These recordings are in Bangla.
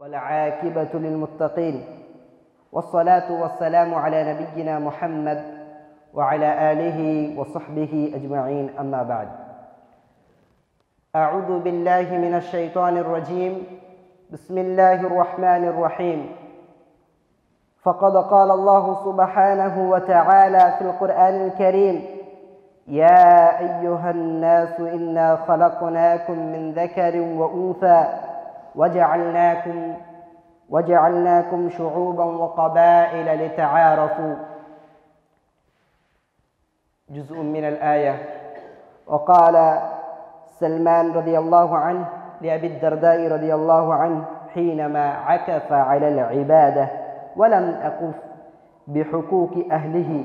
والعاقبة للمتقين والصلاة والسلام على نبينا محمد وعلى آله وصحبه أجمعين أما بعد أعوذ بالله من الشيطان الرجيم بسم الله الرحمن الرحيم فقد قال الله سبحانه وتعالى في القرآن الكريم يا أيها الناس إنا خلقناكم من ذكر وأنثى وجعلناكم شعوبا وقبائل لتعارفوا جزء من الآية. وقال سلمان رضي الله عنه لأبي الدرداء رضي الله عنه حينما عكف على العبادة ولم أقف بحقوق أهله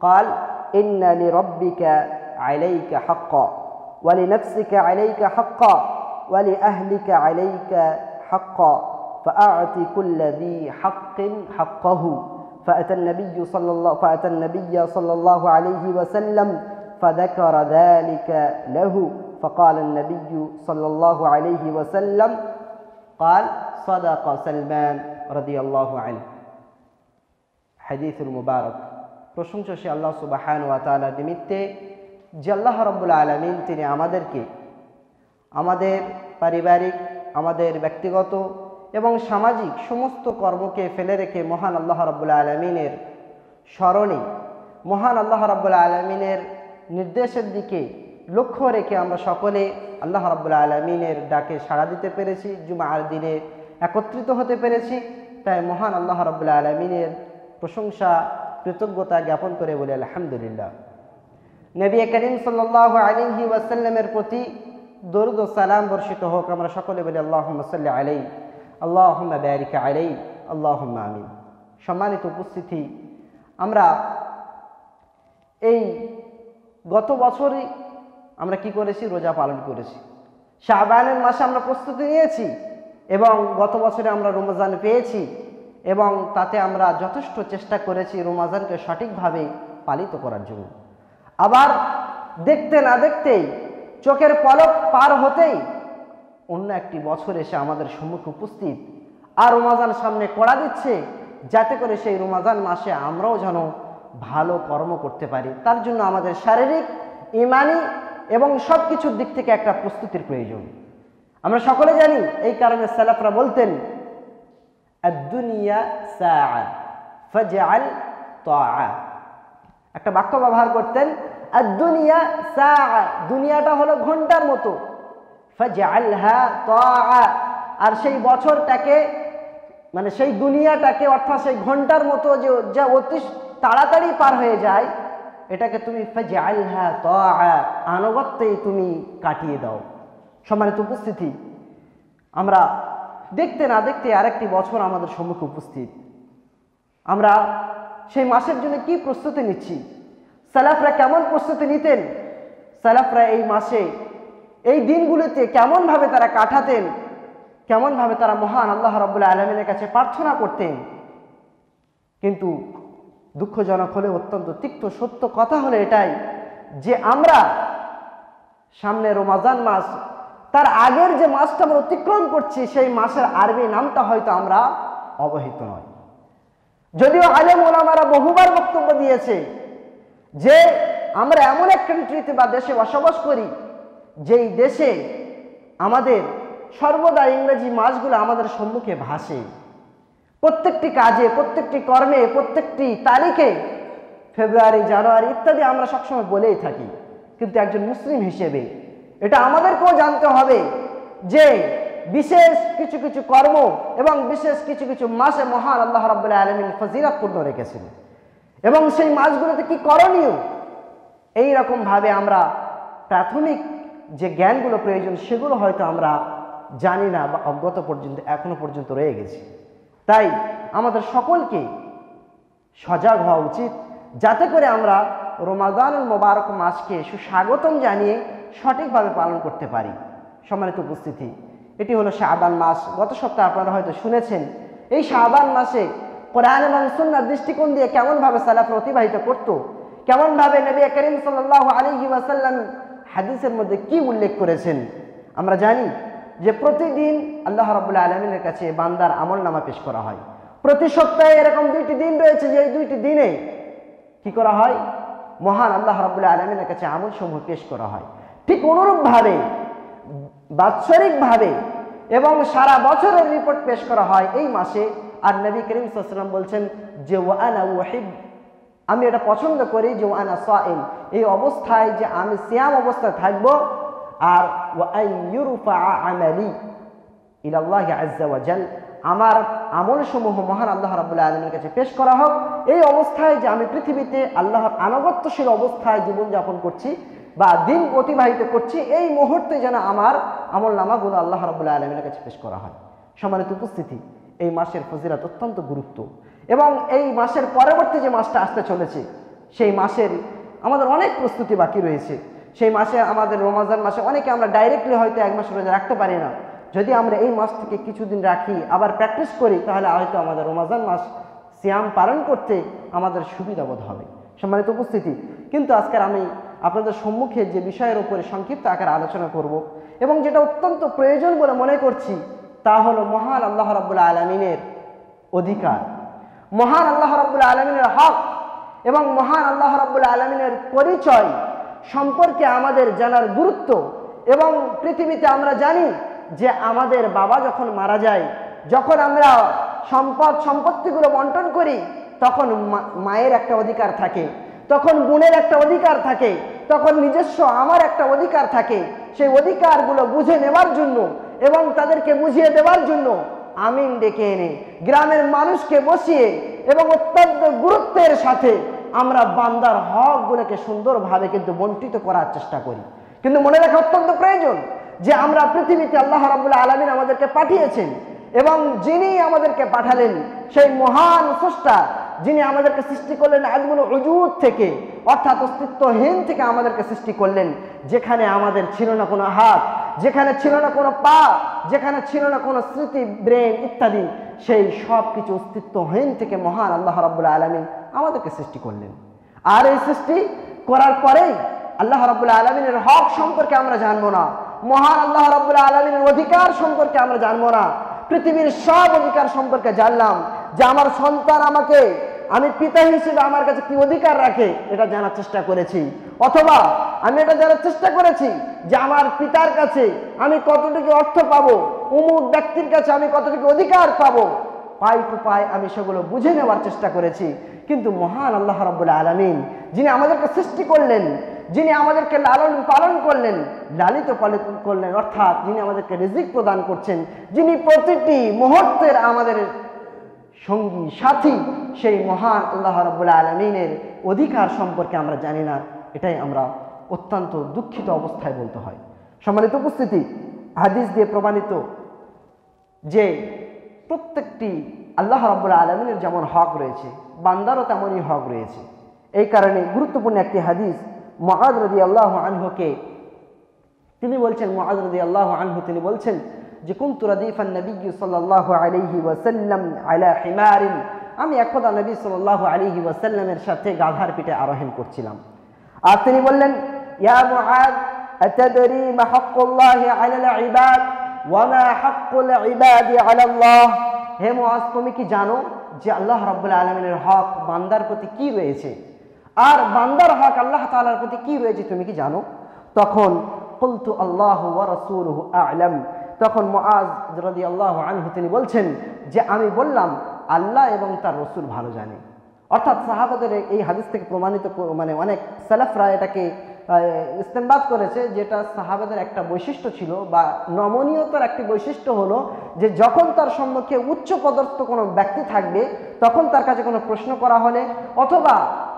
قال إن لربك عليك حقا ولنفسك عليك حقا ولأهلك عليك حقا فأعط كل ذي حق حقه. فأتى النبي صلى الله عليه وسلم فذكر ذلك له فقال النبي صلى الله عليه وسلم قال صدق سلمان رضي الله عنه. حديث المبارك প্রশংসা সে আল্লাহ সুবহানাহু ওয়া তাআলার নিমিত্তে যে আল্লাহ রাব্বুল আলামিন তিনি আমাদেরকে আমাদের পারিবারিক আমাদের ব্যক্তিগত এবং সামাজিক সমস্ত কর্মকে ফেলে রেখে মহান আল্লাহ রাব্বুল আলামিনের স্মরণে মহান আল্লাহ রাব্বুল আলামিনের নির্দেশের দিকে লক্ষ্য রেখে আমরা সকলে আল্লাহ রাব্বুল আলামিনের ডাকে সাড়া দিতে পেরেছি, জুমার দিনে একত্রিত হতে পেরেছি। তাই মহান আল্লাহ রাব্বুল আলামিনের প্রশংসা কৃতজ্ঞতা জ্ঞাপন করে বলি আলহামদুলিল্লাহ। নবী করিম সাল্লাল্লাহু আলাইহি ওয়াসাল্লামের প্রতি দরুদ ও সালাম বর্ষিত হোক। আমরা সকলে বলি আল্লাহুম্মা সাল্লি আলাইহি আল্লাহুম্মা বারিক আলাইহি আল্লাহুম্মা আমিন। সম্মানিত উপস্থিতি, আমরা এই গত বছরই আমরা কি করেছি? রোজা পালন করেছি। শাবানের মাসে আমরা প্রস্তুতি নিয়েছি এবং গত বছরে আমরা রমজান পেয়েছি এবং তাতে আমরা যথেষ্ট চেষ্টা করেছি রমজানকে সঠিকভাবে পালিত করার জন্য। আবার দেখতে না দেখতেই চোখের পলক পার হতেই অন্য একটি বছর এসে আমাদের সম্মুখে উপস্থিত আর রমজান সামনে কড়া দিচ্ছে, যাতে করে সেই রমজান মাসে আমরাও যেন ভালো কর্ম করতে পারি। তার জন্য আমাদের শারীরিক, ঈমানি এবং সব কিছুর দিক থেকে একটা প্রস্তুতির প্রয়োজন। আমরা সকলে জানি, এই কারণে সালাফরা বলতেন আদ-দুনিয়া সাআ ফাজআল তাআ। একটা বাক্য ব্যবহার করতেন, আদ-দুনিয়া সাআ, দুনিয়াটা হলো ঘন্টার মতো, ফাজআলহা তাআ, আর সেই বছরটাকে মানে সেই দুনিয়াটাকে অর্থাৎ সেই ঘন্টার মতো যে অতি তাড়াতাড়ি পার হয়ে যায়, এটাকে তুমি ফাজআলহা তাআ, আনুগত্যে তুমি কাটিয়ে দাও। সম্মানিত উপস্থিতি, আমরা দেখতে না দেখতে আরেকটি বছর আমাদের সম্মুখে উপস্থিত। আমরা সেই মাসের জন্য কি প্রস্তুতি নিচ্ছি? সালাফরা কেমন প্রস্তুতি নিতেন? সালাফরা এই মাসে এই দিনগুলিতে কেমনভাবে তারা কাটাতেন, কেমনভাবে তারা মহান আল্লাহ রাব্বুল আলামিনের কাছে প্রার্থনা করতেন। কিন্তু দুঃখজনক হলে অত্যন্ত তিক্ত সত্য কথা হলো এটাই যে আমরা সামনে রমজান মাস, তার আগের যে মাসটা আমরা অতিক্রম করছি, সেই মাসের আরবি নামটা হয়তো আমরা অবহিত নয়। যদিও আলেম ওলামারা বহুবার বক্তব্য দিয়েছে যে আমরা এমন এক কান্ট্রিতে বা দেশে বসবাস করি যেই দেশে আমাদের সর্বদা ইংরেজি মাসগুলো আমাদের সম্মুখে ভাসে। প্রত্যেকটি কাজে, প্রত্যেকটি কর্মে, প্রত্যেকটি তারিখে ফেব্রুয়ারি, জানুয়ারি ইত্যাদি আমরা সবসময় বলেই থাকি। কিন্তু একজন মুসলিম হিসেবে এটা আমাদেরকেও জানতে হবে যে বিশেষ কিছু কিছু কর্ম এবং বিশেষ কিছু কিছু মাসে মহান আল্লাহ রাব্বুল আলামিন ফজিলতপূর্ণ রেখেছেন এবং সেই মাসগুলোতে কি করণীয়, এই রকম ভাবে আমরা প্রাথমিক যে জ্ঞানগুলো প্রয়োজন সেগুলো হয়তো আমরা জানি না বা অজ্ঞতা পর্যন্ত এখনো পর্যন্ত রয়ে গেছি। তাই আমাদের সকলকে সজাগ হওয়া উচিত, যাতে করে আমরা রমাদানুল মোবারক মাসকে সুস্বাগতম জানিয়ে সঠিকভাবে পালন করতে পারি। সম্মানিত উপস্থিতি, এটি হলো শাবান মাস। গত সপ্তাহে আপনারা হয়তো শুনেছেন এই শাবান মাসে কোরআন এবং সুন্নাহর দৃষ্টিকোণ দিয়ে কেমনভাবে সালাফরা অতিবাহিত করত, কেমনভাবে নবী করিম সাল্লাল্লাহু আলাইহি ওয়াসাল্লাম হাদিসের মধ্যে কি উল্লেখ করেছেন। আমরা জানি যে প্রতিদিন আল্লাহ রাব্বুল আলামিনের কাছে বান্দার আমলনামা পেশ করা হয়। প্রতি সপ্তাহে এরকম 2টি দিন রয়েছে যে এই 2টি দিনে কি করা হয়, মহান আল্লাহ রাব্বুল আলামিনের কাছে আমলসমূহ পেশ করা হয়। ঠিক অনুরূপভাবে বাৎসরিকভাবে এবং সারা বছরের রিপোর্ট পেশ করা হয় এই মাসে। আর নবী করিম সাল্লাল্লাহু আলাইহি ওয়াসাল্লাম বলছেন যে ওয়া আনা উহিব, আমি এটা পছন্দ করি যে ওয়া আনা সাইম, এই অবস্থায় যে আমি সিয়াম অবস্থায় থাকবো, আর ওয়া আন ইউরফা আমালি ইলাল্লাহি আযজা ওয়া জাল, আমার আমলসমূহ মহান আল্লাহ রাব্বুল আলামিনের কাছে পেশ করা হোক এই অবস্থায় যে আমি পৃথিবীতে আল্লাহর আনুগত্যশীল অবস্থায় জীবনযাপন করছি বা দিন অতিবাহিত করছি, এই মুহূর্তে যেন আমার আমলনামাগুলো আল্লাহ রাব্বুল আলামিনের কাছে পেশ করা হয়। সম্মানিত উপস্থিতি, এই মাসের ফজিলত অত্যন্ত গুরুত্ব এবং এই মাসের পরবর্তী যে মাসটা আসতে চলেছে সেই মাসের আমাদের অনেক প্রস্তুতি বাকি রয়েছে। সেই মাসে আমাদের রমজান মাসে অনেকে আমরা ডাইরেক্টলি হয়তো 1 মাস রোজা রাখতে পারি না। যদি আমরা এই মাস থেকে কিছুদিন রাখি, আবার প্র্যাকটিস করি, তাহলে হয়তো আমাদের রমজান মাস সিয়াম পালন করতে আমাদের সুবিধাবোধ হবে। সম্মানিত উপস্থিতি, কিন্তু আজকের আমি আপনাদের সম্মুখে যে বিষয়ের উপরে সংক্ষিপ্ত আকারে আলোচনা করব এবং যেটা অত্যন্ত প্রয়োজন বলে মনে করছি তা হলো মহান আল্লাহ রাব্বুল আলামিনের অধিকার, মহান আল্লাহ রাব্বুল আলামিনের হক এবং মহান আল্লাহ রাব্বুল আলামিনের পরিচয় সম্পর্কে আমাদের জানার গুরুত্ব। এবং পৃথিবীতে আমরা জানি যে আমাদের বাবা যখন মারা যায়, যখন আমরা সম্পত্তিগুলো বন্টন করি, তখন মায়ের একটা অধিকার থাকে, তখন বোনের একটা অধিকার থাকে, তখন নিজস্ব আমার একটা অধিকার থাকে। সেই অধিকারগুলো বুঝে নেওয়ার জন্য এবং তাদেরকে বুঝিয়ে দেওয়ার জন্য আমিন ডেকে এনে গ্রামের মানুষকে বসিয়ে এবং অত্যন্ত গুরুত্বের সাথে আমরা বান্দার হকগুলোকে সুন্দরভাবে কিন্তু বন্টিত করার চেষ্টা করি। কিন্তু মনে রাখা অত্যন্ত প্রয়োজন যে আমরা পৃথিবীতে আল্লাহ রাব্বুল আলামিন আমাদেরকে পাঠিয়েছেন এবং যিনি আমাদেরকে পাঠালেন সেই মহান স্রষ্টা, যিনি আমাদেরকে সৃষ্টি করলেন আদমুল উজুদ থেকে, অর্থাৎ অস্তিত্বহীন থেকে আমাদেরকে সৃষ্টি করলেন, যেখানে আমাদের ছিল না কোনো হাত, যেখানে ছিল না কোনো পা, যেখানে ছিল না কোনো স্মৃতি, ব্রেন ইত্যাদি, সেই সব কিছু অস্তিত্বহীন থেকে মহান আল্লাহ রাব্বুল আলামিন আমাদেরকে সৃষ্টি করলেন। আর এই সৃষ্টি করার পরেই আল্লাহ রাব্বুল আলামিনের হক সম্পর্কে আমরা জানবো না, মহান আল্লাহ রাব্বুল আলামিনের অধিকার সম্পর্কে আমরা জানবো না। পৃথিবীর সব অধিকার সম্পর্কে জানলাম, যে আমার সন্তান আমাকে, আমি পিতা হিসেবে আমার কাছে কি অধিকার রাখে এটা জানার চেষ্টা করেছি, অথবা আমি এটা জানার চেষ্টা করেছি যে আমার পিতার কাছে আমি কতটুকু অর্থ পাবো, অমুক ব্যক্তির কাছে আমি কতটুকু অধিকার পাবো, পাই টু পাই আমি সেগুলো বুঝে নেওয়ার চেষ্টা করেছি। কিন্তু মহান আল্লাহ রাব্বুল আলামিন যিনি আমাদেরকে সৃষ্টি করলেন, যিনি আমাদেরকে লালন পালন করলেন, লালিত পালিত করলেন, অর্থাৎ যিনি আমাদেরকে রিজিক প্রদান করছেন, যিনি প্রতিটি মুহূর্তের আমাদের সঙ্গী সাথী, সেই মহান আল্লাহ রাব্বুল আলামিনের অধিকার সম্পর্কে আমরা জানি না। এটাই আমরা অত্যন্ত দুঃখিত অবস্থায় বলতে হয়। সম্মানিত উপস্থিতি, হাদিস দিয়ে প্রমাণিত যে প্রত্যেকটি আল্লাহ রাব্বুল আলামিনের যেমন হক রয়েছে, বান্দারও তেমনই হক রয়েছে। এই কারণে গুরুত্বপূর্ণ একটি হাদিস মুআয রাদিয়াল্লাহু আনহুকে তিনি বলছেন, মুআয রাদিয়াল্লাহু আনহু তিনি বলছেন যে কুনতু রাদিফান নবী সাল্লাল্লাহু আলাইহি ওয়াসাল্লাম আলা হিমারিন, আমি একদা নবী সাল্লাল্লাহু আলাইহি ওয়াসাল্লামের সাথে গাধার পিঠে আরোহণ করছিলাম। আর তিনি বললেন, ইয়া মুআয আতাদরি মা হাক্কুল্লাহি আলাল ইবাদ ওয়া মা হাক্কুল ইবাদি আলাল্লাহ, হে মুআয তুমি কি জানো যে আল্লাহ রাব্বুল আলামিনের হক বান্দার প্রতি কি রয়েছে, আর বান্দার হক আল্লাহ তাআলার প্রতি কি রয়েছে তুমি কি জানো? তখন কুলতু আল্লাহু ওয়া রাসূলুহু আ'লাম, তখন মুআয রাদিয়াল্লাহু আনহু তিনি বলছেন যে আমি বললাম আল্লাহ এবং তার রাসূল ভালো জানে। অর্থাৎ সাহাবাদের এই হাদিস থেকে প্রমাণিত, মানে অনেক সালাফরা এটাকে ইস্তেমবাদ করেছে, যেটা সাহাবাদের একটা বৈশিষ্ট্য ছিল বা নমনীয়তার একটি বৈশিষ্ট্য হলো যে যখন তার সম্মুখে উচ্চ পদস্থ কোনো ব্যক্তি থাকবে, তখন তার কাছে কোনো প্রশ্ন করা হলে অথবা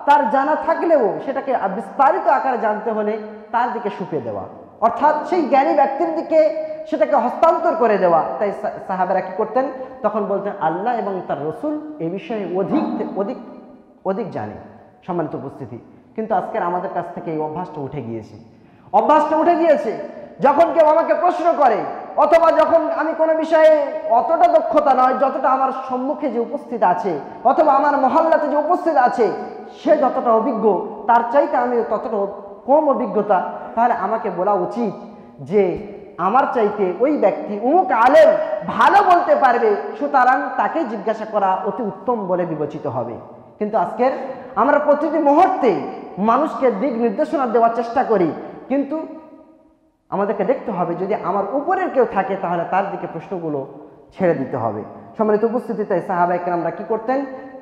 তার জানা থাকলেও সেটাকে বিস্তারিত আকারে জানতে হলে তার দিকে সঁপে দেওয়া, অর্থাৎ সেই জ্ঞানী ব্যক্তির দিকে সেটাকে হস্তান্তর করে দেওয়া। তাই সাহাবারা কি করতেন, তখন বলতেন আল্লাহ এবং তার রাসূল এই বিষয়ে অধিক জানে। সম্মানিত উপস্থিতি, কিন্তু আজকের আমাদের কাছ থেকে এই অভ্যাসটা উঠে গিয়েছে। যখন কেউ আমাকে প্রশ্ন করে অথবা যখন আমি কোনো বিষয়ে অতটা দক্ষতা নয় যতটা আমার সম্মুখে যে উপস্থিত আছে অথবা আমার মহল্লাতে যে উপস্থিত আছে সে যতটা অভিজ্ঞ, তার চাইতে আমি ততটা কম অভিজ্ঞতা, তাহলে আমাকে বলা উচিত যে আমার চাইতে ওই ব্যক্তি অমুক আলেম ভালো বলতে পারবে, সুতরাং তাকে জিজ্ঞাসা করা অতি উত্তম বলে বিবেচিত হবে। কিন্তু আজকের আমরা প্রতিটি মুহূর্তে মানুষকে দিক নির্দেশনা দেওয়ার চেষ্টা করি, কিন্তু আমাদেরকে দেখতে হবে যদি আমার উপরের কেউ থাকে তাহলে তার দিকে প্রশ্নগুলো ছেড়ে দিতে হবে। সম্মানিত উপস্থিতিতে সাহাবায়ে কেরামরা কি করতেন?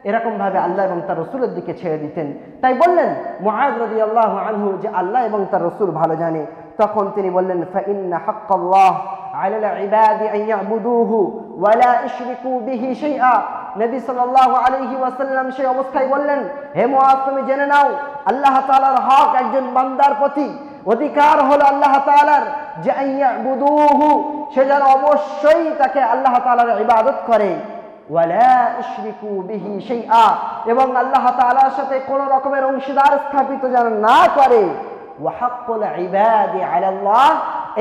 এরকম ভাবে আল্লাহ এবং তার রাসূলের দিকে ছেড়ে দিতেন। তাই বললেন মুআয রাদিয়াল্লাহু আনহু যে আল্লাহ এবং তার রাসূল ভালো জানে, তখন তিনি বললেন ফা ইন্না হাক্কাল্লাহ আলাল ইবাদি আন ইয়াবুদুহু ওয়া লা ইশরিকু বিহি শাইআ। নবী সাল্লাল্লাহু আলাইহি ওয়াসাল্লাম সেই অবস্থায় বললেন, হে মুআয, তুমি জেনে নাও আল্লাহ তাআলার হক একজন বান্দার প্রতি অধিকার হলো আল্লাহ তাআলার যে আন ইয়াবুদুহু, সে যেন অবশ্যই তাকে আল্লাহ তাআলার ইবাদত করে, ওয়ালা ইশরিকু বিহি শাইআ, এবং আল্লাহ তাআলার সাথে কোনো রকমের অংশীদার স্থাপিত যেন না করে। ওয়া হাক্কুল ইবাদি আলাল্লাহ,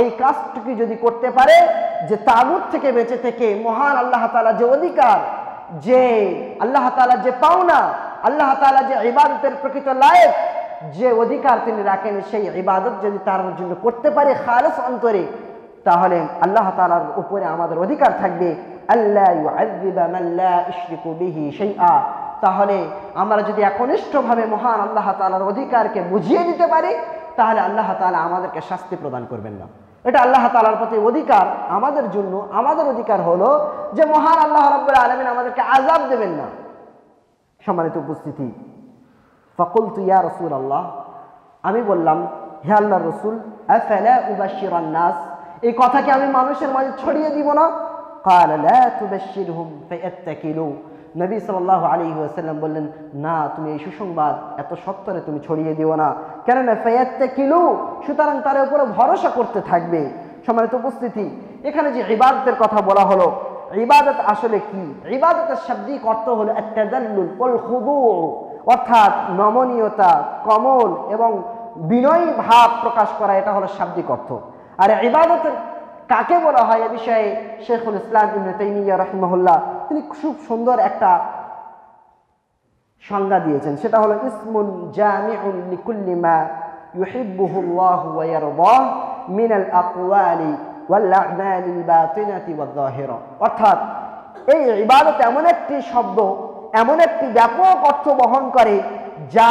এই কাজটুকু যদি করতে পারে যে তাগুত থেকে বেঁচে থেকে মহান আল্লাহ তাআলা যে অধিকার, যে আল্লাহ তাআলা যে পাওনা, আল্লাহ তাআলা যে ইবাদতের প্রকৃত লায়েক যে অধিকার তিনি রাখেন, সেই ইবাদত যদি তার জন্য করতে পারে খালেস অন্তরে, তাহলে আল্লাহ তাআলার উপরে আমাদের অধিকার থাকবে আল্লাহ ইউআযযিবা মান লা ইশরিকু বিহি শাইআ। তাহলে আমরা যদি একনিষ্ঠভাবে মহান আল্লাহ তাআলার অধিকারকে বুঝিয়ে দিতে পারি, তাহলে আল্লাহ তাআলা আমাদেরকে শাস্তি প্রদান করবেন না। এটা আল্লাহ তাআলার প্রতি অধিকার আমাদের জন্য। আমাদের অধিকার হলো যে মহান আল্লাহ রাব্বুল আলামিন আমাদেরকে আযাব দেবেন না। সম্মানিত উপস্থিতি, ফাকুলতু ইয়া রাসূলুল্লাহ, আমি বললাম হে আল্লাহর রাসূল, আফালা উবাশশিরান নাস, এই কথা কি আমি মানুষের মাঝে ছড়িয়ে দিব না? قال لا تبشرهم فيتكلوا। নবী সাল্লাল্লাহু আলাইহি ওয়াসাল্লাম বললেন, না, তুমি এই সুসংবাদ এত সত্তরে তুমি ছড়িয়ে দিও না, কেননা ফায়াত্তাকিলু, সুতরাং তার উপরে ভরসা করতে থাকবে। সম্মানিত উপস্থিতি, এখানে যে ইবাদতের কথা বলা হলো, ইবাদত আসলে কি? ইবাদতের শাব্দিক অর্থ হলো আত-তাযাল্লুল ওয়াল খুদু', অর্থাৎ নমনীয়তা, কমল এবং বিনয়ী ভাব প্রকাশ করা, এটা হলো শাব্দিক অর্থ। আর ইবাদতের কাকে বলা হয় এ বিষয়ে শেখুল ইসলাম ইবনে তাইমিয়া রাহিমাহুল্লাহ তিনি খুব সুন্দর একটা সংজ্ঞা দিয়েছেন। সেটা হলো ইসমুন জামিউন লিকুল্লি মা ইউহিব্বুহুল্লাহু ওয়া ইয়ারদাহ মিনাল আকওয়ালি ওয়াল আমালিল বাতিনাতি ওয়াজ যাহিরা। অর্থাৎ এই ইবাদত এমন একটি শব্দ, এমন একটি ব্যাপক অর্থ বহন করে, যা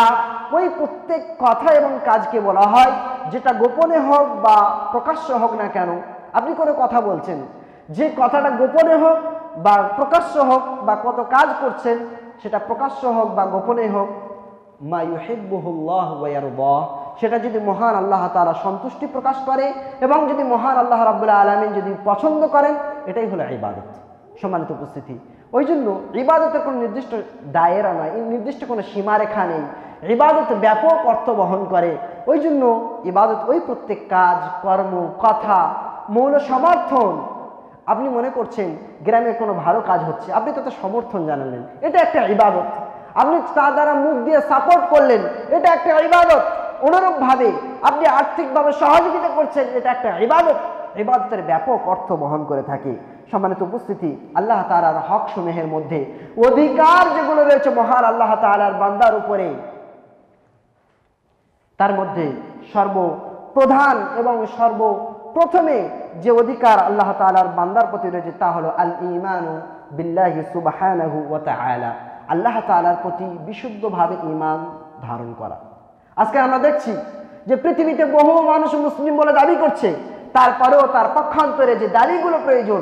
ওই প্রত্যেক কথা এবং কাজকে বলা হয়, যেটা গোপনে হোক বা প্রকাশ্য হোক না কেন। আপনি কোনো কথা বলছেন, যে কথাটা গোপনে হোক বা প্রকাশ্য হোক, বা কত কাজ করছেন সেটা প্রকাশ্য হোক বা গোপনে হোক, মা ইউহিব্বুহুল্লাহু ওয়া ইয়ারদাহ, সেটা যদি মহান আল্লাহ তাআলা সন্তুষ্টি প্রকাশ করে এবং যদি মহান আল্লাহ রাব্বুল আলামিন যদি পছন্দ করেন, এটাই হলো ইবাদত। সম্মানিত উপস্থিতি, ওই জন্য ইবাদতের কোনো নির্দিষ্ট দায়রা নয়, নির্দিষ্ট কোনো সীমারেখা নেই। ইবাদত ব্যাপক অর্থ বহন করে। ওই জন্য ইবাদত ওই প্রত্যেক কাজ, কর্ম, কথা, মৌল সমর্থন। আপনি মনে করছেন গ্রামে কোনো ভালো কাজ হচ্ছে, আপনি তাতে সমর্থন জানালেন, এটা একটা ইবাদত। আপনি তার দ্বারা মুখ দিয়ে সাপোর্ট করলেন, এটা একটা ইবাদত। অনুরূপভাবে আপনি আর্থিকভাবে সহযোগিতা করছেন, এটা একটা ইবাদত। ইবাদতের ব্যাপক অর্থ বহন করে থাকে। সম্মানিত উপস্থিতি, আল্লাহ তাআলার হক সমূহের মধ্যে অধিকার যেগুলো রয়েছে মহান আল্লাহ তাআলার বান্দার উপরে, তার মধ্যে সর্বপ্রধান এবং সর্বপ্রথমে যে অধিকার আল্লাহ তাআলার বান্দার প্রতি রয়েছে তা হলো আল ঈমানু বিল্লাহি সুবহানাহু ওয়া তাআলা, আল্লাহ তাআলার প্রতি বিশুদ্ধভাবে ঈমান ধারণ করা। আজকে আমরা দেখছি যে পৃথিবীতে বহু মানুষ মুসলিম বলে দাবি করছে, তারপরেও তার পক্ষান্তরে যে দাবিগুলো প্রয়োজন,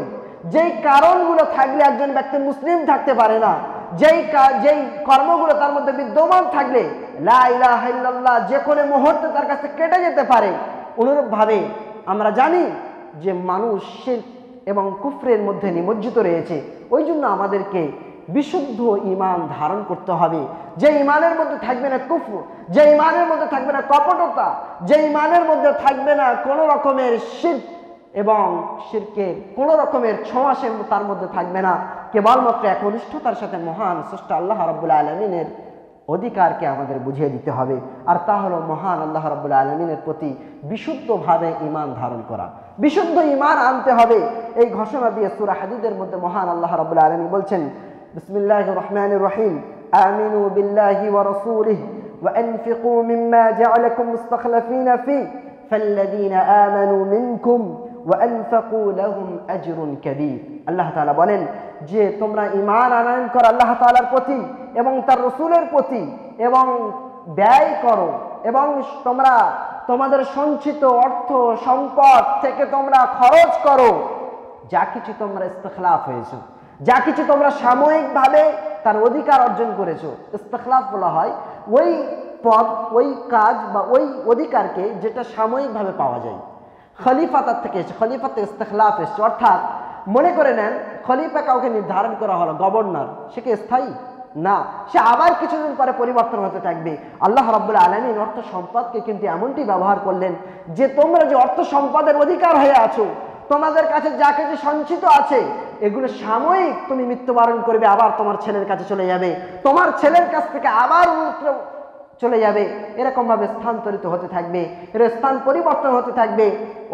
যেই কারণগুলো থাকলে একজন ব্যক্তি মুসলিম থাকতে পারে না, যেই কর্মগুলো তার মধ্যে বিদ্যমান থাকলে লা ইলাহা ইল্লাল্লাহ যে কোনো মুহূর্তে তার কাছে কেটে যেতে পারে। অনুরূপভাবে আমরা জানি যে মানুষ শিরক এবং কুফরের মধ্যে নিমজ্জিত রয়েছে। ওই জন্য আমাদেরকে বিশুদ্ধ ঈমান ধারণ করতে হবে, যে ঈমানের মধ্যে থাকবে না কুফর, যে ঈমানের মধ্যে থাকবে না কপটতা, যে ঈমানের মধ্যে থাকবে না কোনো রকমের শিরক এবং শিরকের কোনো রকমের ছোঁয়া তার মধ্যে থাকবে না। কেবলমাত্র একনিষ্ঠতার সাথে মহান স্রষ্টা আল্লাহ রাব্বুল আলামিনের অধিকারকে আমাদের বুঝিয়ে দিতে হবে। আর তা হলো মহান আল্লাহ রাব্বুল আলামিনের প্রতি বিশুদ্ধভাবে ঈমান ধারণ করা, বিশুদ্ধ ঈমান আনতে হবে। এই ঘোষণা দিয়ে সূরা হাদীদের মধ্যে মহান আল্লাহ রাব্বুল আলামিন বলছেন, বিসমিল্লাহির রহমানির রহিম, আমিনু বিল্লাহি ওয়া রাসূলিহি ওয়া আনফিকু মিম্মা জা'আলাকুম মুস্তাখলাফিনা ফি ফাল্লাযীনা আমানু মিনকুম ওয়া আনফাকু লাহুম আজরুন কাবীর। আল্লাহ তাআলা বলেন যে তোমরা ঈমান আনয়ন করো আল্লাহ তাআলার প্রতি এবং তার রাসূলের প্রতি এবং ব্যয় করো এবং তোমরা তোমাদের সঞ্চিত অর্থ সম্পদ থেকে তোমরা খরচ করো যা কিছু তোমরা ইস্তিখলাফ হয়েছো, যা কিছু তোমরা সাময়িকভাবে তার অধিকার অর্জন করেছো। ইস্তিখলাফ বলা হয় ওই পদ, ওই কাজ বা ওই অধিকারকে যেটা সাময়িকভাবে পাওয়া যায়। খলিফাতার থেকে এসে খলিফাতে ইস্তিখলাফ এসছে, অর্থাৎ মনে করে নেন খলিফা কাউকে নির্ধারণ করা হলো গভর্নর, সে কি স্থায়ী না, সে আবার কিছুদিন পরে পরিবর্তন হতে থাকবে। আল্লাহ রাব্বুল আলামিন অর্থ সম্পদকে কিন্তু এমনটি ব্যবহার করলেন যে তোমরা যে অর্থ সম্পদের অধিকার হয়ে আছো, তোমাদের কাছে যা কিছু সঞ্চিত আছে এগুলো সাময়িক, তুমি মৃত্যুবরণ করবে আবার তোমার ছেলের কাছে চলে যাবে, তোমার ছেলের কাছ থেকে আবার চলে যাবে, এরকম ভাবে স্থানান্তরিত হতে থাকবে, এর স্থান পরিবর্তন হতে থাকবে।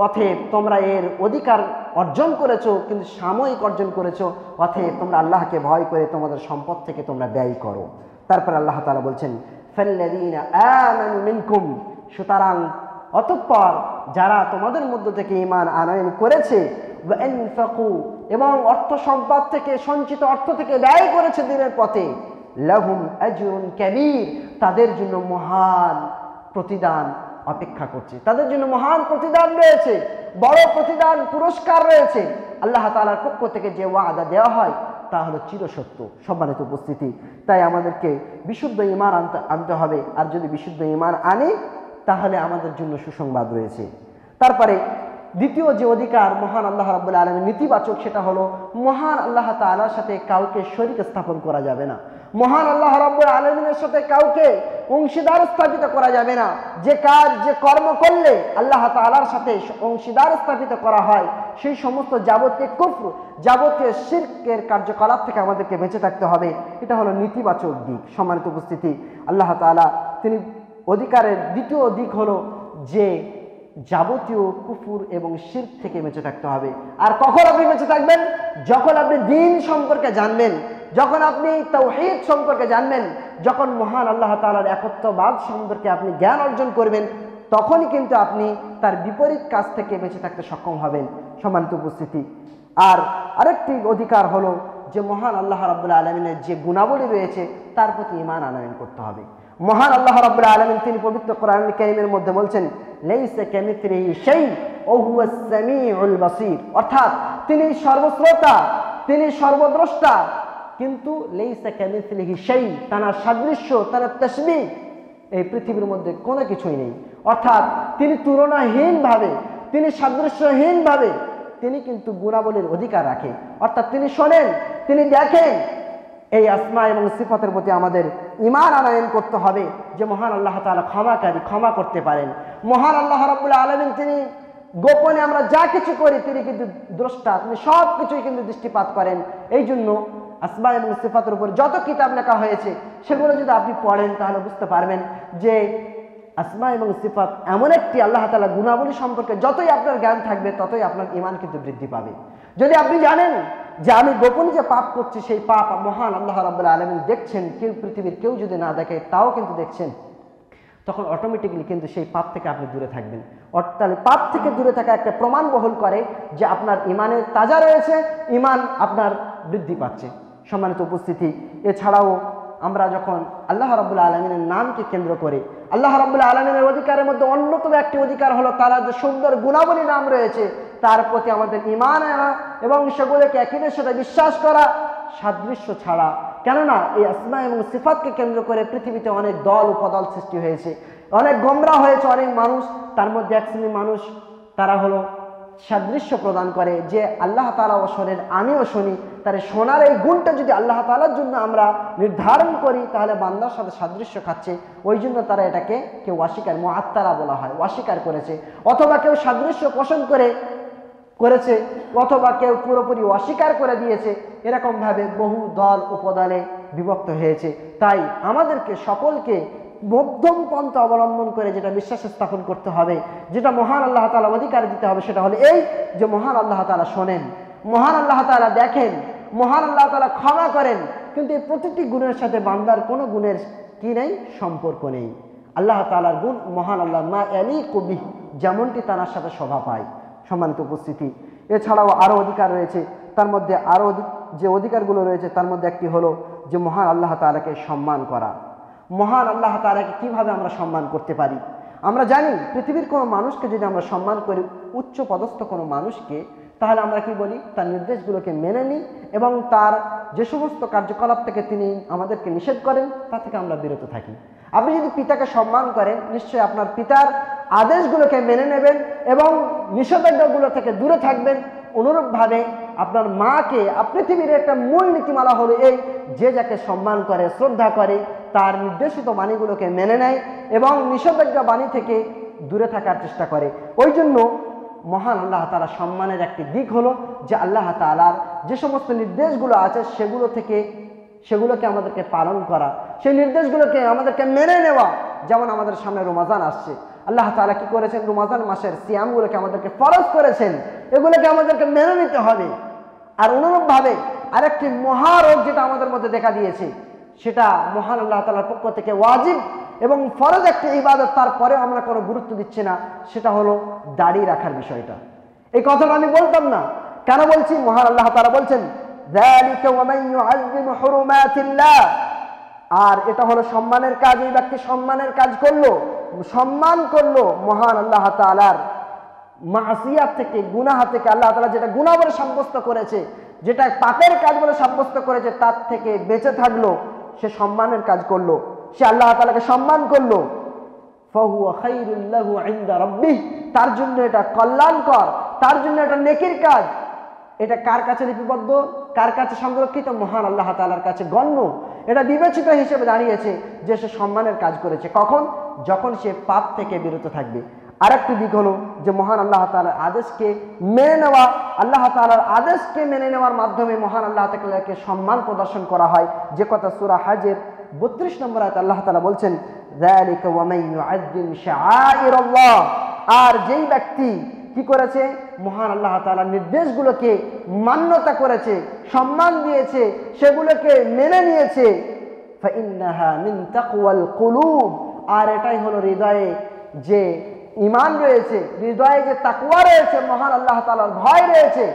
অতএব তোমরা এর অধিকার অর্জন করেছো কিন্তু সাময়িক অর্জন করেছো, অতএব তোমরা আল্লাহকে ভয় করে তোমাদের সম্পদ থেকে তোমরা ব্যয় করো। তারপর আল্লাহ তাআলা বলছেন ফাল্লাযীনা আমানু মিনকুম, সুতরাং অতঃপর যারা তোমাদের মধ্য থেকে ঈমান আনয়ন করেছে, ওয়া আনফাকু এবং অর্থ সম্পদ থেকে সঞ্চিত অর্থ থেকে ব্যয় করেছে দ্বীনের পথে, লাহুম আজরুন কাবীর, তাদের জন্য মহান প্রতিদান অপেক্ষা করছে, তাদের জন্য মহান প্রতিদান রয়েছে, বড় প্রতিদান পুরস্কার রয়েছে। আল্লাহ তাআলার পক্ষ থেকে যে ওয়াদা দেওয়া হয় তা হলো চিরসত্য। সম্মানিত উপস্থিতি, তাই আমাদেরকে বিশুদ্ধ ঈমান আনতে হবে, আর যদি বিশুদ্ধ ঈমান আনি তাহলে আমাদের জন্য সুসংবাদ রয়েছে। তারপরে দ্বিতীয় যে অধিকার মহান আল্লাহ রাব্বুল আলামিন নীতিবাচক, সেটা হলো মহান আল্লাহ তাআলার সাথে কাউকে শরীক স্থাপন করা যাবে না। মহান আল্লাহ রাব্বুল আলামিনের সাথে কাউকে অংশীদার স্থাপিত করা যাবে না। যে কাজ যে কর্ম করলে আল্লাহ তাআলার সাথে অংশীদার স্থাপিত করা হয় সেই সমস্ত যাবতীয় কুফর, যাবতীয় শিরকের কার্যকলাপ থেকে আমাদেরকে বেঁচে থাকতে হবে। এটা হলো নীতিবাচক দিক। সম্মানিত উপস্থিতি, আল্লাহ তাআলা তিনি অধিকারের দ্বিতীয় দিক হলো যে যাবতীয় কুফর এবং শিরক থেকে বেঁচে থাকতে হবে। আর কখন আপনি বেঁচে থাকবেন? যখন আপনি দ্বীন সম্পর্কে জানবেন, যখন আপনি তাওহীদ সম্পর্কে জানবেন, যখন মহান আল্লাহ তাআলার একত্ববাদ সম্পর্কে আপনি জ্ঞান অর্জন করবেন, তখনই কিন্তু আপনি তার বিপরীত কাজ থেকে বেঁচে থাকতে সক্ষম হবেন। সম্মানিত উপস্থিতি, আর আরেকটি অধিকার হলো যে মহান আল্লাহ রাব্বুল আলামিনের যে গুণাবলী রয়েছে তার প্রতি ঈমান আনয়ন করতে হবে। মহান আল্লাহ রাব্বুল আলামিন তিনি পবিত্র কোরআনুল কারীমের মধ্যে বলছেন লাইসা কামিথলিহি শাই ওয়া হুয়াস সামিউল বাসীর, অর্থাৎ তিনি সর্বশ্রোতা, তিনি সর্বদ্রষ্টা, কিন্তু লাইসা কামিথলিহি শাই, তার সাদৃশ্য, তার তাসবিহ এই পৃথিবীর মধ্যে কোনো কিছুই নেই। অর্থাৎ তিনি তুলনাহীনভাবে, তিনি সাদৃশ্যহীনভাবে তিনি কিন্তু গুণাবলীর অধিকার রাখে। অর্থাৎ তিনি শোনেন, তিনি দেখেন। এই আসমা এবং সিফাতের প্রতি আমাদের ঈমান আনয়ন করতে হবে যে মহান আল্লাহ তাআলা ক্ষমাকারী, ক্ষমা করতে পারেন। মহান আল্লাহ রাব্বুল আলামিন তিনি গোপনে আমরা যা কিছু করি তিনি কিন্তু দ্রষ্টা, তিনি সব কিছুই কিন্তু দৃষ্টিপাত করেন। এই জন্য আসমা এবং সিফাতের উপর যত কিতাব লেখা হয়েছে সেগুলো যদি আপনি পড়েন তাহলে বুঝতে পারবেন যে আসমা এবং সিফাত এমন একটি আল্লাহ তাআলা গুণাবলী সম্পর্কে যতই আপনার জ্ঞান থাকবে ততই আপনার ঈমান কিন্তু বৃদ্ধি পাবে। যদি আপনি জানেন যে আমি গোপনে যে পাপ করছি সেই পাপ মহান আল্লাহ রাব্বুল আলামিন দেখছেন, কেউ পৃথিবীর কেউ যদি না দেখে তাও কিন্তু দেখছেন, তখন অটোমেটিক্যালি কিন্তু সেই পাপ থেকে আপনি দূরে থাকবেন। অর্থাৎ পাপ থেকে দূরে থাকা একটা প্রমাণ বহন করে যে আপনার ঈমানের তাজা রয়েছে, ঈমান আপনার বৃদ্ধি পাচ্ছে। সম্মানিত উপস্থিতি, এছাড়াও আমরা যখন আল্লাহ রাব্বুল আলামিনের নামকে কেন্দ্র করে আল্লাহ রাব্বুল আলামিনের অধিকারের মধ্যে অন্যতম একটি অধিকার হলো তারা যে সুন্দর গুণাবলী নাম রয়েছে তার প্রতি আমাদের ঈমান আনা এবং সেগুলোকে একীদের সাথে বিশ্বাস করা সাদৃশ্য ছাড়া। কেননা এই আসমা এবং সিফাতকে কেন্দ্র করে পৃথিবীতে অনেক দল উপদল সৃষ্টি হয়েছে, অনেক গোমরা হয়েছে অনেক মানুষ। তার মধ্যে এক শ্রেণীর মানুষ তারা হলো সাদৃশ্য প্রদান করে যে আল্লাহ তাআলাও শোনেন, আমিও শুনি, তার শোনার এই গুণটা যদি আল্লাহ তাআলার জন্য আমরা নির্ধারণ করি তাহলে বান্দার সাথে সাদৃশ্য খাচ্ছে। ওই জন্য তারা এটাকে কেউ অস্বীকার, মুআত্তালা বলা হয়, অস্বীকার করেছে। অথবা কেউ সাদৃশ্য পোষণ করেছে, অথবা কেউ পুরোপুরি অস্বীকার করে দিয়েছে। এরকমভাবে বহু দল উপদলে বিভক্ত হয়েছে। তাই আমাদেরকে সকলকে মধ্যম পন্থা অবলম্বন করে যেটা বিশ্বাস স্থাপন করতে হবে, যেটা মহান আল্লাহ তাআলা অধিকার দিতে হবে, সেটা হলো এই যে মহান আল্লাহ তাআলা শোনেন, মহান আল্লাহ তাআলা দেখেন, মহান আল্লাহ তাআলা ক্ষমা করেন। কিন্তু এই প্রতিটি গুণের সাথে বান্দার কোনো গুণের কি নেই, সম্পর্ক নেই। আল্লাহ তাআলার গুণ মহান আল্লাহ মা ইয়ালিকু বিহি, যেমনটি তার সাথে শোভা পায়। সম্মানিত উপস্থিতি। এছাড়াও আরও অধিকার রয়েছে, তার মধ্যে আরও যে অধিকারগুলো রয়েছে তার মধ্যে একটি হলো যে মহান আল্লাহ তাআলাকে সম্মান করা। মহান আল্লাহ তাআলাকে কীভাবে আমরা সম্মান করতে পারি? আমরা জানি পৃথিবীর কোনো মানুষকে যদি আমরা সম্মান করি, উচ্চ পদস্থ কোনো মানুষকে, তাহলে আমরা কি বলি? তার নির্দেশগুলোকে মেনে নিই এবং তার যে সমস্ত কার্যকলাপ থেকে তিনি আমাদেরকে নিষেধ করেন তা থেকে আমরা বিরত থাকি। আপনি যদি পিতাকে সম্মান করেন, নিশ্চয়ই আপনার পিতার আদেশগুলোকে মেনে নেবেন এবং নিষেধাজ্ঞাগুলো থেকে দূরে থাকবেন। অনুরূপভাবে আপনার মাকে, পৃথিবীর একটা মূল নীতিমালা হলো এই, যে যাকে সম্মান করে, শ্রদ্ধা করে, তার নির্দেশিত বাণীগুলোকে মেনে নেয় এবং নিষেধাজ্ঞা বাণী থেকে দূরে থাকার চেষ্টা করে। ওই জন্য মহান আল্লাহ তাআলা সম্মানের একটি দিক হলো যে আল্লাহ তাআলার যে সমস্ত নির্দেশগুলো আছে সেগুলোকে আমাদেরকে পালন করা, সেই নির্দেশগুলোকে আমাদেরকে মেনে নেওয়া। যেমন আমাদের সামনে রমজান আসছে, আল্লাহ তাআলা কি করেছেন? রমজান মাসের সিয়ামগুলোকে আমাদেরকে ফরজ করেছেন, এগুলোকে আমাদেরকে মেনে নিতে হবে। আর অনুরূপভাবে আরেকটি মহারোগ যেটা আমাদের মধ্যে দেখা দিয়েছে, সেটা মহান আল্লাহ তাআলার পক্ষ থেকে ওয়াজিব এবং ফরজ একটি ইবাদত, তারপরে আমরা কোনো গুরুত্ব দিচ্ছি না, সেটা হলো দাড়ি রাখার বিষয়টা। এই কথাটা আমি বলতাম না, কেন বলছি? মহান আল্লাহ তাআলা বলছেন যালিকা ওয়া মান ইউআযযিম হুরুমাতিল্লাহ, আর এটা হলো সম্মানের কাজ। এই ব্যক্তি সম্মানের কাজ করলো, সম্মান করলো মহান আল্লাহ তাআলার মাসিয়াত থেকে, গুনাহ থেকে। আল্লাহ তাআলা যেটা গুনাহ বলে সাব্যস্ত করেছে, যেটা পাপের কাজ বলে সাব্যস্ত করেছে, তার থেকে বেঁচে থাকলো, সে সম্মানের কাজ করলো, সে আল্লাহ তাআলাকে সম্মান করলো। ফাহুয়া খায়রুল লাহু ইনদা রাব্বিহ, তার জন্য এটা কল্যাণকর, তার জন্য এটা নেকির কাজ। এটা কার কাছে লিপিবদ্ধ, কার কাছে সংরক্ষিত? মহান আল্লাহ তাআলার কাছে গণ্য। এটা বিবেচিত হিসেবে দাঁড়িয়েছে যে সে সম্মানের কাজ করেছে। কখন? যখন সে পাপ থেকে বিরত থাকবে। আরেকটি দিক হলো যে মহান আল্লাহ তাআলার আদেশকে মেনে নেওয়া। আল্লাহ তাআলার আদেশকে মেনে নেওয়ার মাধ্যমে মহান আল্লাহ তাআলাকে সম্মান প্রদর্শন করা হয়, যে কথা সূরা হজের 32 নম্বর আয়াতে আল্লাহ তাআলা বলছেন যালিকা ওয়া মান ইউআযযিম শাআইরাল্লাহ, আর যেই ব্যক্তি কি করেছে? মহান আল্লাহ তাআলার নির্দেশগুলোকে মান্যতা করেছে, সম্মান দিয়েছে, সেগুলোকে মেনে নিয়েছে, ফাইন্নাহা মিন তাকওয়াল কুলুব, আর এটাই হলো হৃদয়ে যে ঈমান রয়েছে, হৃদয়ে যে তাকওয়া রয়েছে, মহান আল্লাহ তাআলার ভয় রয়েছে।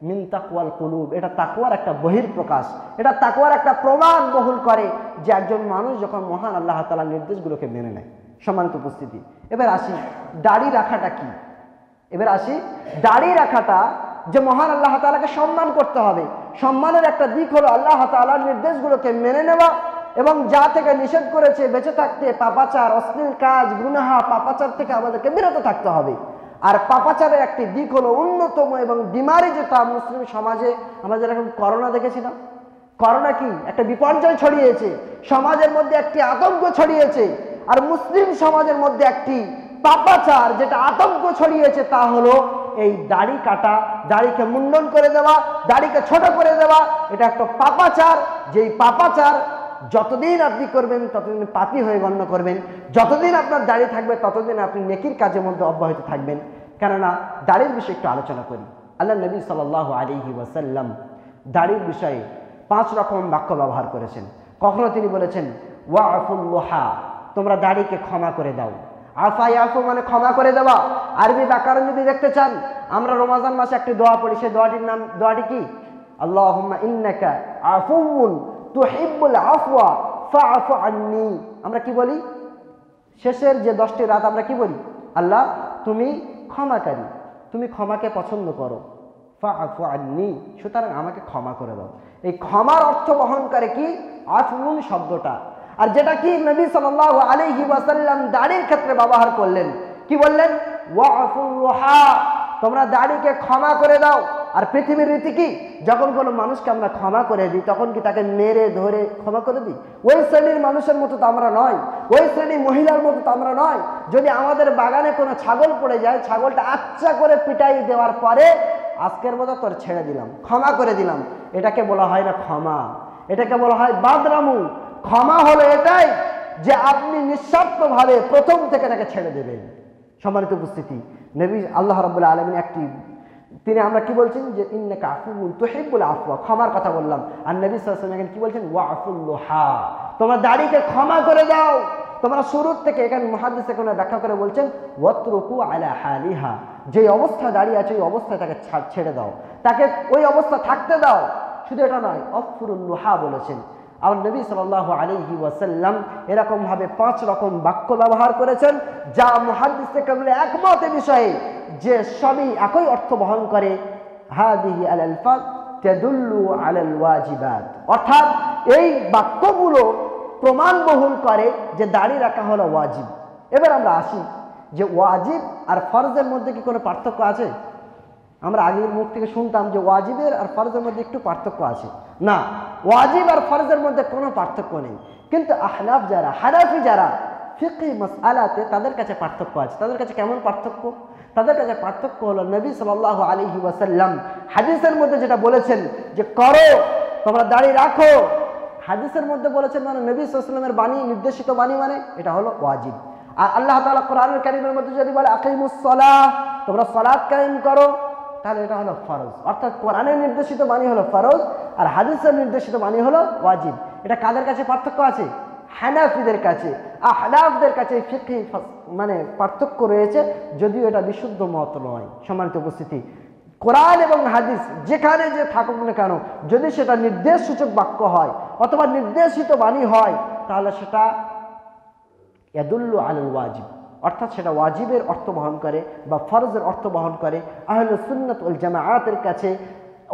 মিন তাকওয়াল কুলুব, এটা তাকওয়ার একটা বহিঃপ্রকাশ, এটা তাকওয়ার একটা প্রমাণ বহন করে যে একজন মানুষ যখন মহান আল্লাহ তাআলার নির্দেশগুলোকে মেনে নেয়। সম্মানিত উপস্থিতি, এবার আসি দাড়ি রাখাটা কি। দাড়ি রাখাটা যে মহান আল্লাহ তাআলাকে সম্মান করতে হবে, সম্মানের একটা দিক হলো আল্লাহ তাআলার নির্দেশগুলোকে মেনে নেওয়া এবং যা থেকে নিষেধ করেছে বেঁচে থাকতে, পাপাচার, অশ্লীল কাজ, গুনাহ, পাপাচার থেকে আমাদেরকে বিরত থাকতে হবে। আর পাপাচারের একটি দিক হলো অন্যতম এবং বিমারি, যেটা মুসলিম সমাজে আমাদের এখন করোনা দেখেছিলাম। করোনা কি একটা বিপর্যয় ছড়িয়েছে, সমাজের মধ্যে একটি আতঙ্ক ছড়িয়েছে। আর মুসলিম সমাজের মধ্যে একটি পাপাচার যেটা আতঙ্ক ছড়িয়েছে, তা হলো এই দাড়ি কাটা, দাড়িকে মুন্ডন করে দেওয়া, দাড়িকে ছোট করে দেওয়া। এটা একটা পাপাচার, যেই পাপাচার যতদিন আপনি করবেন ততদিন পাপী হয়ে গণ্য করবেন, যতদিন আপনার দাড়ি থাকবে ততদিন আপনি নেকির কাজের মধ্যে অব্যাহত থাকবেন। কেননা দাড়ির বিষয়ে একটু আলোচনা করি। আল্লাহ নবী সাল্লাল্লাহু আলাইহি ওয়াসাল্লাম দাড়ির বিষয়ে 5 রকম বাক্য ব্যবহার করেছেন। কখনো তিনি বলেছেন ওয়াফুল লোহা, তোমরা দাড়িকে ক্ষমা করে দাও। আফা ইয়াফু মানে ক্ষমা করে দেওয়া। আরবি ব্যাকরণ যদি দেখতে চান, আমরা রমজান মাসে একটি দোয়া পড়ি, সেই দোয়াটি কি? আল্লাহুম্মা ইন্নাকা আফুউন তুহিব্বুল আফওয়া ফাআফু আন্নী। আমরা কি বলি? শেষের যে 10টি রাত আমরা কি বলি? আল্লাহ তুমি ক্ষমাকারী, তুমি ক্ষমাকে পছন্দ করো, ফাআফু আন্নী, সুতরাং আমাকে ক্ষমা করে দাও। এই ক্ষমার অর্থ বহন করে কি? আফউন শব্দটা। আর যেটা কি নবী সাল্লাল্লাহু আলাইহি ওয়াসাল্লাম দাড়ির ক্ষেত্রে ব্যবহার করলেন, কি বললেন? ওয়াফুল লোহা, তোমরা দাড়িকে ক্ষমা করে দাও। আর পৃথিবীর রীতি কি? যখন কোনো মানুষকে আমরা ক্ষমা করে দিই, তখন কি তাকে মেরে ধরে ক্ষমা করে দিই? ওই শ্রেণীর মানুষের মতো তো আমরা নয়, ওই শ্রেণীর মহিলার মতো তো আমরা নয়। যদি আমাদের বাগানে কোনো ছাগল পড়ে যায়, ছাগলটা আচ্ছা করে পিটাই দেওয়ার পরে আজকের মতো তোর ছেড়ে দিলাম, ক্ষমা করে দিলাম, এটাকে বলা হয় না ক্ষমা, এটাকে বলা হয় বাদরামু। ক্ষমা হলো এটাই যে আপনি নিঃস্বার্থভাবে প্রথম থেকে তাকে ছেড়ে দেবেন। সম্মানিত উপস্থিতি, নবী আল্লাহ রাব্বুল আলামিন একটি তিনি আমরা কি বলছেন যে ইন্নাকা আফুউন তুহিব্বুল আফওয়া, ক্ষমার কথা বললাম। আর নবী সাল্লাল্লাহু আলাইহি ওয়াসাল্লাম কি বলছেন, ওয়াফুল লুহা, তোমরা দাড়িকে ক্ষমা করে দাও। তোমরা শুরু থেকে এখানে মুহাদ্দিস এখানে ব্যাখ্যা করে বলছেন ওয়াতরুকু আলা হালিহা, যে অবস্থা দাঁড়িয়ে আছে ওই অবস্থায় তাকে ছেড়ে দাও, তাকে ওই অবস্থা থাকতে দাও। শুধু এটা নয়, অফরুল লুহা বলেছেন। আমার নবী সাল্লাল্লাহু আলাইহি ওয়াসাল্লাম এরকম ভাবে 5 রকম বাক্য ব্যবহার করেছেন যা মুহাদ্দিসে কেবল একমত এ বিষয়ে যে সবই একই অর্থ বহন করে। হাদিহি আল আলফাজ তাদুল্লু আলাল ওয়াজিবাত, অর্থাৎ এই বাক্যগুলো প্রমাণ বহুল করে যে দাড়ি রাখা হলো ওয়াজিব। এবার আমরা আসি যে ওয়াজিব আর ফরজের মধ্যে কি কোনো পার্থক্য আছে? আমরা আগের মুখ থেকে শুনতাম যে ওয়াজিবের আর ফরজের মধ্যে একটু পার্থক্য আছে। না, ওয়াজিব আর ফরজের মধ্যে কোনো পার্থক্য নেই। কিন্তু আহনাফ যারা, হানাফি যারা ফিকহি মাসআলাতে, তাদের কাছে পার্থক্য আছে। তাদের কাছে কেমন পার্থক্য? তাদের কাছে পার্থক্য হলো নবী সাল্লাল্লাহু আলাইহি ওয়াসাল্লাম হাদিসের মধ্যে যেটা বলেছেন যে করো, তোমরা দাড়ি রাখো, হাদিসের মধ্যে বলেছেন মানে নবী সাল্লাল্লাহু আলাইহি ওয়াসাল্লামের বাণী, নির্দেশিত বাণী, মানে এটা হলো ওয়াজিব। আর আল্লাহ তাআলা কোরআনুল কারীমের মধ্যে যদি বলে আকিমুস সালাহ, তোমরা সালাত কায়েম করো, তাহলে এটা হলো ফরজ। অর্থাৎ কোরআনের নির্দেশিত বাণী হলো ফরজ আর হাদিসের নির্দেশিত বাণী হলো ওয়াজিব। এটা কাদের কাছে পার্থক্য আছে? হানাফিদের কাছে। আহনাফদের কাছে ফিকহি মানে পার্থক্য রয়েছে, যদিও এটা বিশুদ্ধ মত নয়। সম্মানিত উপস্থিতি, কোরআন এবং হাদিস যেখানে যে থাকুক না কেন, যদি সেটা নির্দেশ সূচক বাক্য হয় অথবা নির্দেশিত বাণী হয়, তাহলে সেটা ইয়াদুল্লু আলাল ওয়াজিব, অর্থাৎ সেটা ওয়াজিবের অর্থ বহন করে বা ফরজের অর্থ বহন করে। আহলুস সুন্নাত ওয়াল জামাআতের কাছে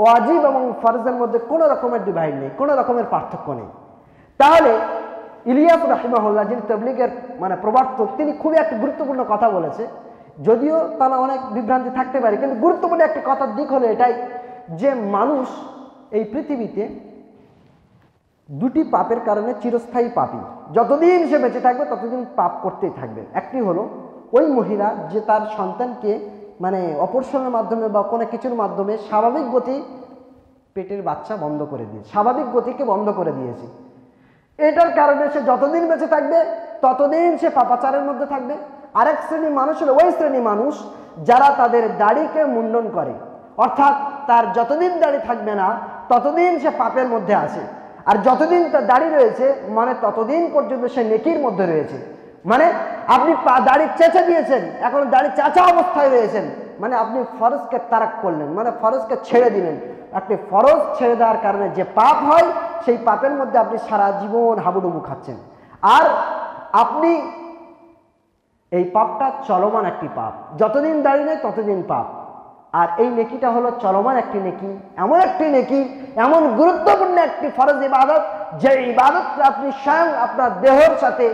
ওয়াজিব এবং ফরজের মধ্যে কোনো রকমের ডিভাইড নেই, কোনো রকমের পার্থক্য নেই। তাহলে ইলিয়াস রাহিমাহুল্লাহ, যিনি তাবলীগের মানে প্রবর্তক, তিনি খুবই একটা গুরুত্বপূর্ণ কথা বলেছে। যদিও তারা অনেক বিভ্রান্তি থাকতে পারে, কিন্তু গুরুত্বপূর্ণ একটা কথার দিক হলো এটাই যে মানুষ এই পৃথিবীতে দুটি পাপের কারণে চিরস্থায়ী পাপী। যতদিন সে বেঁচে থাকবে ততদিন পাপ করতেই থাকবে। একটি হলো ওই মহিলা যে তার সন্তানকে মানে অপারেশনের মাধ্যমে বা কোনো কিছুর মাধ্যমে স্বাভাবিক গতি পেটের বাচ্চা বন্ধ করে দিয়েছে, স্বাভাবিক গতিকে বন্ধ করে দিয়েছে। এটার কারণে সে যতদিন বেঁচে থাকবে ততদিন সে পাপাচারের মধ্যে থাকবে। আরেক শ্রেণী মানুষ হলো ওই শ্রেণী মানুষ যারা তাদের দাড়িকে মুন্ডন করে, অর্থাৎ তার যতদিন দাড়ি থাকবে না ততদিন সে পাপের মধ্যে আছে, আর যতদিন তার দাড়ি রয়েছে মানে ততদিন পর্যন্ত সে নেকির মধ্যে রয়েছে। মানে আপনি দাড়ি চেঁচে দিয়েছেন, এখন দাড়ি চাচা অবস্থায় রয়েছেন, মানে আপনি ফরজকে তারাক করলেন, মানে ফরজকে ছেড়ে দিলেন। আপনি ফরজ ছেড়ে দেওয়ার কারণে যে পাপ হয় সেই পাপের মধ্যে আপনি সারা জীবন হাবুডুবু খাচ্ছেন। আর আপনি এই পাপটা চলমান একটি পাপ, যতদিন দাঁড়িয়ে নেই ততদিন পাপ। আর এই নেকিটা হলো চলমান একটি নেকি, এমন একটি নেকি, এমন গুরুত্বপূর্ণ একটি ফরজ ইবাদত যে ইবাদতটা আপনি স্বয়ং আপনার দেহের সাথে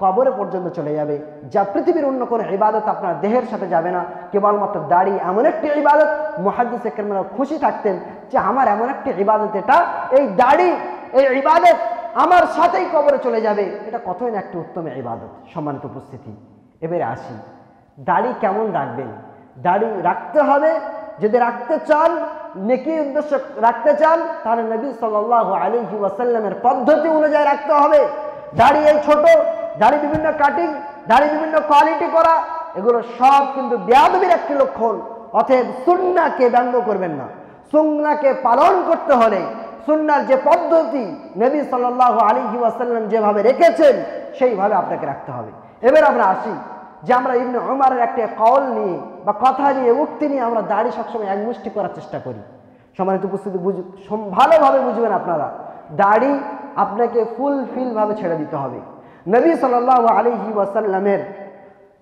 কবরে পর্যন্ত চলে যাবে, যা পৃথিবীর অন্য কোনো ইবাদত আপনার দেহের সাথে যাবে না। কেবলমাত্র দাড়ি এমন একটি ইবাদত, মুহাদ্দিসে কেরামরা খুশি থাকতেন যে আমার এমন একটি ইবাদত, এটা এই দাড়ি এই ইবাদত আমার সাথেই কবরে চলে যাবে। এটা কতই না একটি উত্তম ইবাদত। সম্মানিত উপস্থিতি, এবারে আসি দাড়ি কেমন রাখবেন। দাড়ি রাখতে হবে, যদি রাখতে চান, নেকির উদ্দেশ্য রাখতে চান, তাহলে নবী সাল্লাল্লাহু আলাইহি ওয়াসাল্লামের পদ্ধতি অনুযায়ী রাখতে হবে। দাড়ি এই ছোট, দাড়ি বিভিন্ন কাটিং, দাড়ি বিভিন্ন কোয়ালিটি করা, এগুলো সব কিন্তু বেয়াদবির একটি লক্ষণ। অতএব সুন্নাহকে ব্যঙ্গ করবেন না। সুন্নাহকে পালন করতে হলে সুন্নাহর যে পদ্ধতি নবী সাল্লাল্লাহু আলাইহি ওয়াসাল্লাম যেভাবে রেখেছেন সেইভাবে আপনাকে রাখতে হবে। এবার আমরা আসি যে আমরা ইবনে উমরের একটা কওল নিয়ে বা কথা নিয়ে, উক্তি নিয়ে আমরা দাড়ি সবসময় একমুষ্টি করার চেষ্টা করি। সম্মানিত উপস্থিতি, ভালোভাবে বুঝবেন আপনারা, দাড়ি আপনাকে ফুলফিল ভাবে ছেড়ে দিতে হবে। নবী সাল্লাল্লাহু আলাইহি ওয়াসাল্লামের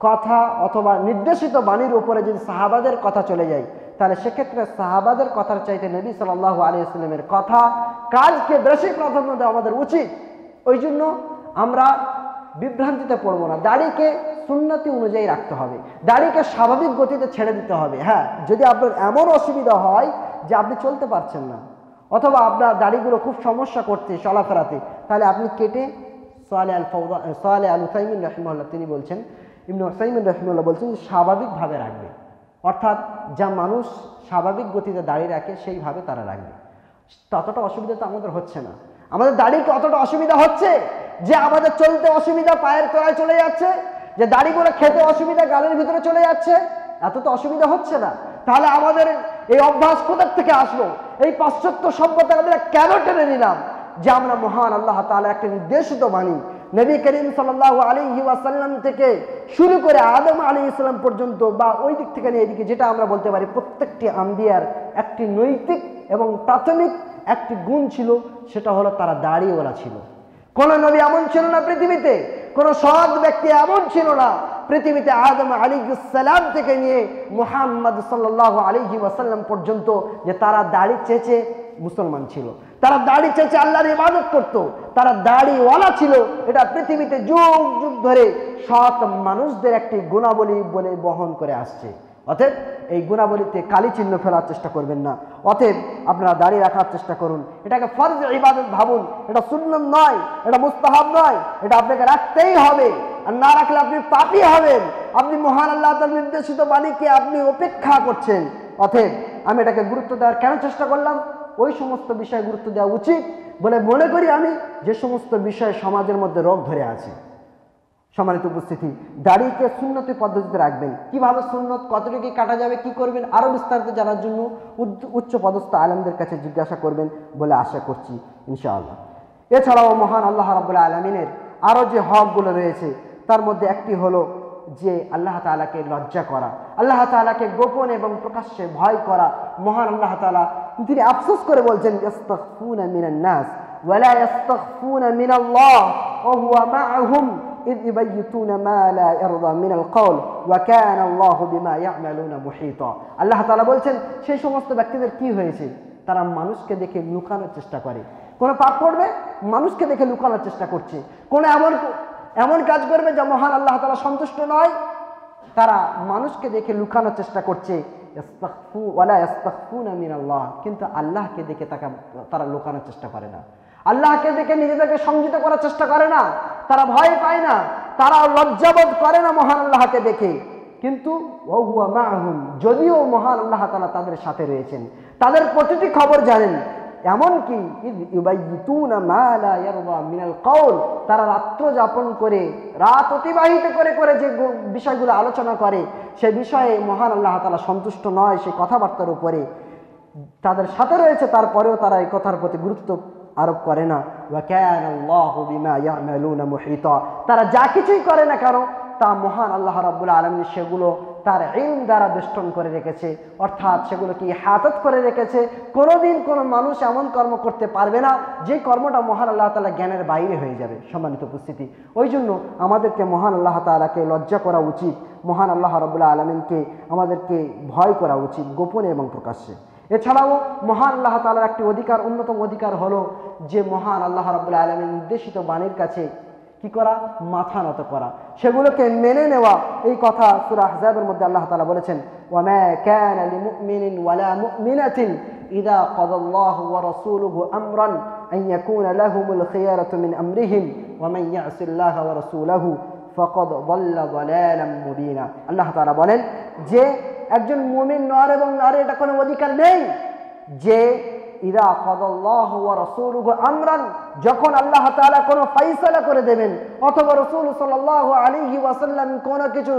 কথা অথবা নির্দেশিত বাণীর উপরে যদি সাহাবাদের কথা চলে যায়, তাহলে সেক্ষেত্রে সাহাবাদের কথার চাইতে নবী সাল্লাল্লাহু আলাইহি ওয়াসাল্লামের কথা কাজকে বেশি প্রাধান্য দেওয়া আমাদের উচিত। ওই জন্য আমরা বিভ্রান্তিতে পড়বো না, দাড়িকে সুন্নতি অনুযায়ী রাখতে হবে, দাড়িকে স্বাভাবিক গতিতে ছেড়ে দিতে হবে। হ্যাঁ, যদি আপনার এমন অসুবিধা হয় যে আপনি চলতে পারছেন না অথবা আপনার দাড়িগুলো খুব সমস্যা করছে চলাফেরাতে, তাহলে আপনি কেটে সালেহ আল উসাইমিন রাহিমাহুল্লাহ তিনি বলছেন, ইবনে উসাইমিন রাহিমাহুল্লাহ বলছেন যে স্বাভাবিকভাবে রাখবে, অর্থাৎ যা মানুষ স্বাভাবিক গতিতে দাড়ি রাখে সেইভাবে তারা রাখবে। ততটা অসুবিধা তো আমাদের হচ্ছে না। আমাদের দাড়িকে অতটা অসুবিধা হচ্ছে যে আমাদের চলতে অসুবিধা, পায়ের তলায় চলে যাচ্ছে, যে দাড়িগুলো খেতে অসুবিধা, গালের ভিতরে চলে যাচ্ছে, এত তো অসুবিধা হচ্ছে না। তাহলে আমাদের এই অভ্যাস কোথা থেকে আসলো? এই পাশ্চাত্য সভ্যতা আমরা কেন টেনে নিলাম যে আমরা মহান আল্লাহ তাআলা একটা নির্দেশিত বাণী নবী করিম সাল্লাল্লাহু আলাইহি ওয়াসাল্লাম থেকে শুরু করে আদম আলাইহিস সালাম পর্যন্ত, বা ওই দিক থেকে নিয়ে এদিকে, যেটা আমরা বলতে পারি প্রত্যেকটি আম্বিয়ার একটি নৈতিক এবং প্রাথমিক একটি গুণ ছিল, সেটা হলো তারা দাড়িওয়ালা ছিল। কোন নবী এমন ছিল না পৃথিবীতে, কোন সৎ ব্যক্তি এমন ছিল না পৃথিবীতে আদম আলাইহিস সালাম থেকে নিয়ে মুহাম্মদ সাল্লাল্লাহু আলাইহি ওয়াসাল্লাম পর্যন্ত যে তারা দাড়ি চেঁচে মুসলমান ছিল, তারা দাড়ি চেঁচে আল্লাহর ইবাদত করত, তারা দাড়িওয়ালা ছিল। এটা পৃথিবীতে যুগ যুগ ধরে সৎ মানুষদের একটি গুণাবলী বলে বহন করে আসছে। অতএব এই গুণাবলীতে কালি চিহ্ন ফেলার চেষ্টা করবেন না। অতএব আপনারা দাড়ি রাখার চেষ্টা করুন। এটাকে ফরজ ইবাদত ভাবুন, এটা সুন্নাত নয়, এটা মুস্তাহাব নয়, এটা আপনাকে রাখতেই হবে। আর না রাখলে আপনি পাপী হবেন, আপনি মহান আল্লাহ তাআলার নির্দেশিত বাণীকে আপনি উপেক্ষা করছেন। অতএব আমি এটাকে গুরুত্ব দেওয়ার কেন চেষ্টা করলাম? ওই সমস্ত বিষয়ে গুরুত্ব দেওয়া উচিত বলে মনে করি আমি, যে সমস্ত বিষয় সমাজের মধ্যে রোগ ধরে আছে। সম্মানিত উপস্থিতি, দাড়িকে সুন্নতি পদ্ধতিতে রাখবেন। কিভাবে সুন্নত, কতটুকু কাটা যাবে, কি করবেন, আরো বিস্তারিত জানার জন্য উচ্চ পদস্থ আলেমদের কাছে জিজ্ঞাসা করবেন বলে আশা করছি ইনশাআল্লাহ। এছাড়াও মহান আল্লাহ রাব্বুল আলামিনের আরো যে হকগুলো রয়েছে তার মধ্যে একটি হলো যে আল্লাহ তাআলাকে লজ্জা করা, আল্লাহ তাআলাকে গোপন এবং প্রকাশ্যে ভয় করা। মহান আল্লাহ তাআলা তিনি আফসোস করে বলছেন, ইস্তাগফুনা মিনান নাস ওয়া লা ইস্তাগফুনা মিনাল্লাহ ওয়া হুয়া মাআহুম ইয ইউবাইয়িতুনা মা লা ইয়ারদা মিনাল কওল ওয়া কানা আল্লাহু বিমা ইয়া'মালুনা মুহীতা। আল্লাহ তাআলা বলছেন সেই সমস্ত ব্যক্তিদের কি হয়েছে, তারা মানুষকে দেখে লুকানোর চেষ্টা করে। কোন পাপ করবে, মানুষকে দেখে লুকানোর চেষ্টা করছে। কোন এমন কাজ করবে যা মহান আল্লাহ তাআলা সন্তুষ্ট নয়, তারা মানুষকে দেখে লুকানোর চেষ্টা করছে। ওয়ালা ইস্তাগফুনা মিনাল্লাহ, কিন্তু আল্লাহকে দেখে তারা লুকানোর চেষ্টা করে না, আল্লাহকে দেখে নিজেদেরকে সংযত করার চেষ্টা করে না, তারা ভয় পায় না, তারা লজ্জাবোধ করে না মহান আল্লাহকে দেখে। কিন্তু ওয়া হুয়া মাআহুম, যদিও মহান আল্লাহ তাআলা তাদের সাথে রয়েছেন, তাদের প্রতিটি খবর জানেন। এমনকি ইয ইউবাইয়িতুনা মা লা ইয়ারদা মিনাল কওল, তারা রাত্র যাপন করে, রাত অতিবাহিত করে করে যে বিষয়গুলো আলোচনা করে, সে বিষয়ে মহান আল্লাহ তাআলা সন্তুষ্ট নয়, সেই কথাবার্তার উপরে তাদের সাথে রয়েছে, তারপরেও তারা এই কথার প্রতি গুরুত্ব আরোপ করে না। ওয়া কানা আল্লাহু বিমা ইয়া'মালুনা মুহীতা, তারা যা কিছুই করে না কেন তা মহান আল্লাহ রাব্বুল আলামিন সেগুলো তার ইলম দ্বারা বেষ্টন করে রেখেছে, অর্থাৎ সেগুলোকে ইহাতত করে রেখেছে। কোনোদিন কোনো মানুষ এমন কর্ম করতে পারবে না যে কর্মটা মহান আল্লাহ তাআলা জ্ঞানের বাইরে হয়ে যাবে। সম্মানিত উপস্থিতি, ওই জন্য আমাদেরকে মহান আল্লাহ তাআলাকে লজ্জা করা উচিত, মহান আল্লাহ রাব্বুল আলামিনকে আমাদেরকে ভয় করা উচিত, গোপনে এবং প্রকাশ্যে। এছাড়াও মহান আল্লাহ তাআলার একটি অধিকার, অন্যতম অধিকার হলো যে মহান আল্লাহ রাব্বুল আলামিন নির্দেশিত বাণীর কাছে কি করা, মাথা নত করা, সেগুলোকে মেনে নেওয়া। এই কথা সূরা আহজাবের মধ্যে আল্লাহ তাআলা বলেছেন, ওয়া মা কানা লিমুমিনিন ওয়ালা মুমিনাতিন ইযা কাদাল্লাহু ওয়া রাসূলুহু আমরান আন ইয়াকুনা লাহুমুল খিয়ারাতু মিন আমরিহিম ওয়া মান ইয়াসিল্লাহা ওয়া রাসূলুহু ফাকাদ যাল্লা যালালাম মুবিনা। আল্লাহ তাআলা বলেন যে একজন মুমিন নর এবং নারী এটা কোনো অধিকার নেই যে ইযা কাদাল্লাহু ওয়া রাসূলুহু আমরান, যখন আল্লাহ তাআলা কোনো ফয়সালা করে দেবেন অথবা রাসূল সাল্লাল্লাহু আলাইহি ওয়াসাল্লাম কোনো কিছু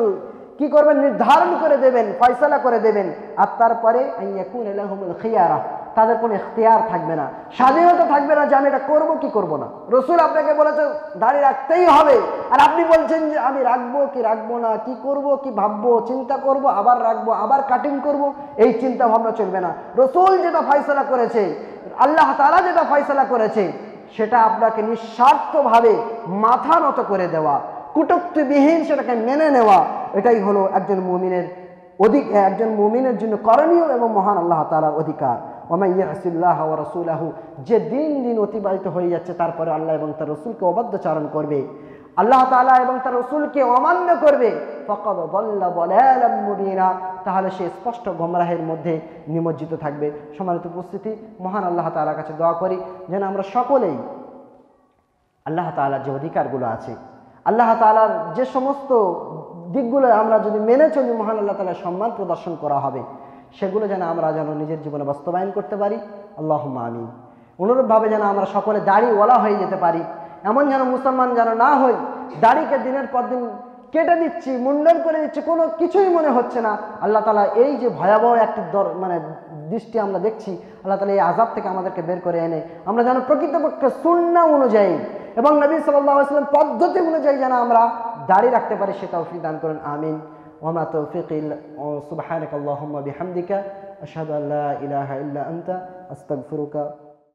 কি করবেন, নির্ধারণ করে দেবেন, ফয়সালা করে দেবেন, আর তারপরে আইয়াকুনা লাহুমুল খিয়ারা, তাদের কোনো ইখতিয়ার থাকবে না, স্বাধীনতা থাকবে না যে আমি এটা করবো কি করব না। রাসূল আপনাকে বলেছে দাড়ি রাখতেই হবে, আর আপনি বলছেন যে আমি রাখবো কি রাখবো না, কি করব কি ভাববো, চিন্তা করব, আবার রাখবো, আবার কাটিং করব, এই চিন্তা ভাবনা চলবে না। রাসূল যেটা ফয়সালা করেছে, আল্লাহ তাআলা যেটা ফয়সালা করেছে, সেটা আপনাকে নিঃস্বার্থভাবে মাথা নত করে দেওয়া, কুটুক্তিবিহীন সেটাকে মেনে নেওয়া, এটাই হলো একজন মুমিনের জন্য করণীয় এবং মহান আল্লাহ তাআলার অধিকার। ওয়া মান ইয়াসিল্লাহা ওয়া রাসূলাহু, যে দিন দিন অতিবাহিত হয়ে যাচ্ছে তারপরে আল্লাহ এবং তার রাসূলকে অবাধ্যচারণ করবে, আল্লাহ তাআলা এবং তার রাসূলকে অমান্য করবে, ফাকাদ যাল্লা যালালাম মুবিনা, তাহলে সে স্পষ্ট গোমরাহের মধ্যে নিমজ্জিত থাকবে। সম্মানিত উপস্থিতি, মহান আল্লাহ তাআলার কাছে দোয়া করি যেন আমরা সকলেই আল্লাহ তাআলার যে অধিকারগুলো আছে, আল্লাহ তাআলার যে সমস্ত দিকগুলো আমরা যদি মেনে চলি মহান আল্লাহ তাআলার সম্মান প্রদর্শন করা হবে, সেগুলো যেন আমরা নিজের জীবনে বাস্তবায়ন করতে পারি। আল্লাহুম্মা আমিন। অনুরূপভাবে যেন আমরা সকলে দাড়িওয়ালা হয়ে যেতে পারি, এমন যেন মুসলমান যেন না হই দাড়িকে দিনের পর দিন কেটে দিচ্ছি, মুন্ডন করে দিচ্ছি, কোনো কিছুই মনে হচ্ছে না। আল্লাহ তাআলা এই যে ভয়াবহ একটি মানে দৃষ্টি আমরা দেখছি, আল্লাহ তাআলা এই আযাব থেকে আমাদেরকে বের করে এনে আমরা যেন প্রকৃতপক্ষে সুন্নাহ অনুযায়ী এবং নবী সাল্লাল্লাহু আলাইহি ওয়াসাল্লাম পদ্ধতি অনুযায়ী যেন আমরা দাঁড়িয়ে রাখতে পারি, সে তৌফিক দান করুন, আমিন। ওয়া মা তৌফিকি সুবহানাকা আল্লাহুম্মা বিহামদিকা আশহাদু আল্লা ইলাহা ইল্লা আনতা আস্তাগফিরুকা